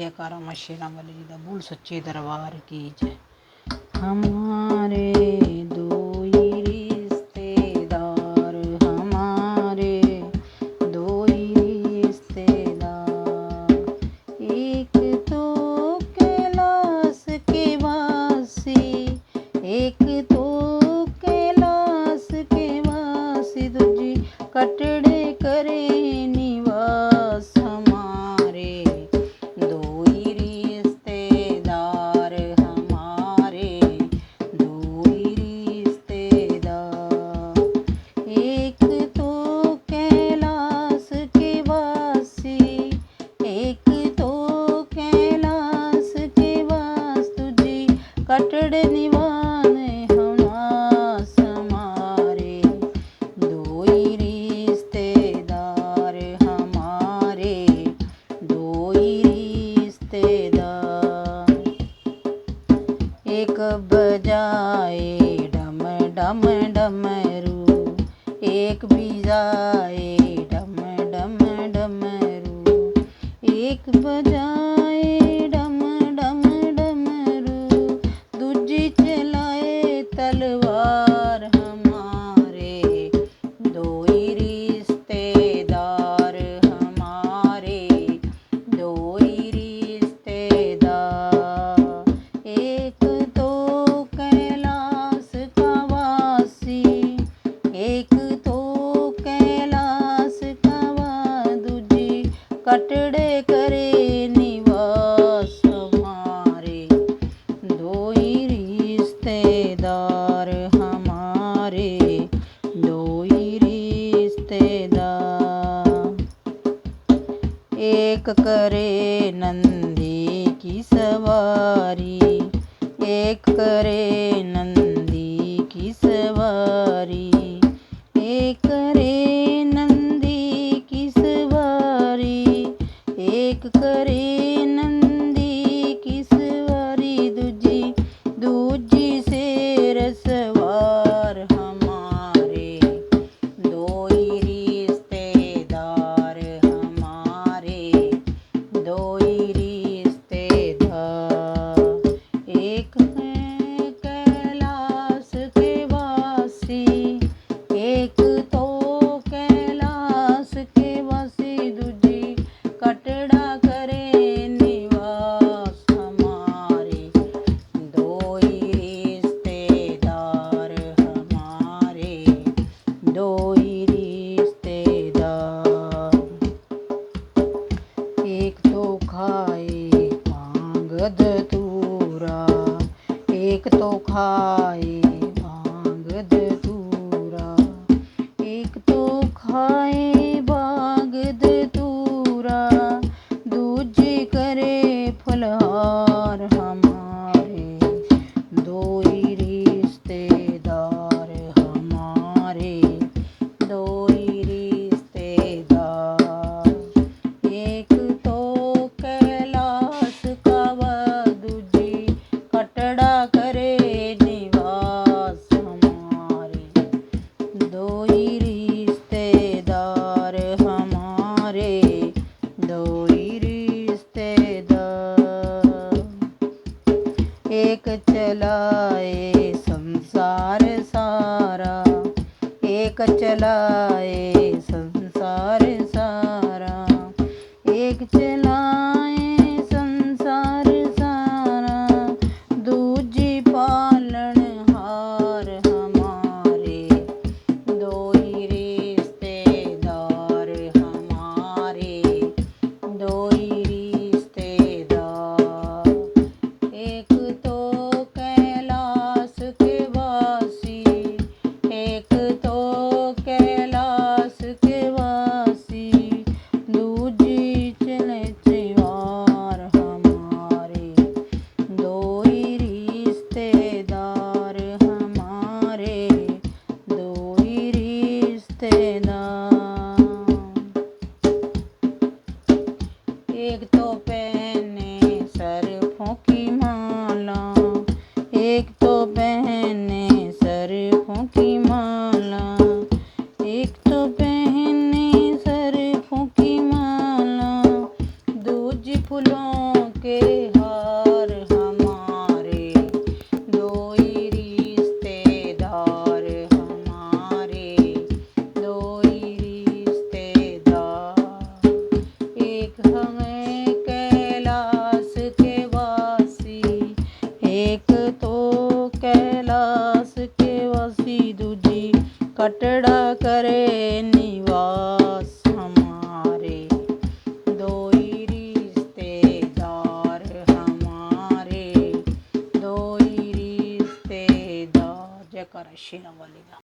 जयकारा मां शेरां वाले जी दा बोल सच्चे दरबार की जय। हमारे दो ही रिश्तेदार, हमारे दो ही रिश्तेदार, एक तो कैलाश के वासी, एक तो कैलाश के वासी, दूजी कटड़े करे निवास। हमारे दो ही रिश्तेदार, हमारे दो ही रिश्तेदार, एक तो कैलाश के वासी, एक तो कैलाश के वास, तुझी कटड़े निवान हमास। हमारे दो ही रिश्तेदार, हमारे दो ही रिश्तेदार, एक बजाए डम डम डमरू, एक बजाए डम डम डमरू, एक बजाए डम डम डमरू, दूजी चलाए तलवार। हमारे दो ही रिश्तेदार, हमारे दो ही रिश्तेदार, एक तो कैलाश का वासी, एक तो कैलाश का वासी, दूजी कटड़े करे निवास। हमारे दो ही रिश्तेदार, हमारे दो ही रिश्तेदार, एक करे नंदी की सवारी, एक करे नंदी की सवारी, एक करे नंदी की सवारी, एक करे नंदी की सवारी, दूजी दूजी शेर सवार। हमारे दो ही रिश्तेदार, हमारे दो ही रिश्तेदार, एक है कैलाश के वासी, एक तो कैलाश के वासी, दूजी कटड़ा करे निवास। हमारे दो ही रिश्तेदार, हमारे दो ही रिश्तेदार, एक तो खाए भांग धतूरा, एक तो खाए भांग धतूरा, एक तो खाए भांग धतूरा, दूजी करे फलहार। हमारे दो ही रिश्तेदार, हमारे दो ही रिश्तेदार, एक तो कैलाश का वा, दूजी कटड़ा करे निवास। हमारे दो ही रिश्तेदार, हमारे दो ही रिश्तेदार। के हार हमारे, दो ही रिश्तेदार हमारे, दो ही रिश्तेदार। एक हमें कैलाश के वासी, एक तो कैलाश के वासी, दूजी कटड़ा करे निवास हमारे, दो ही रिश्तेदार हमारे, दो ही रिश्तेदार। जयकारा शेरा वाली दा।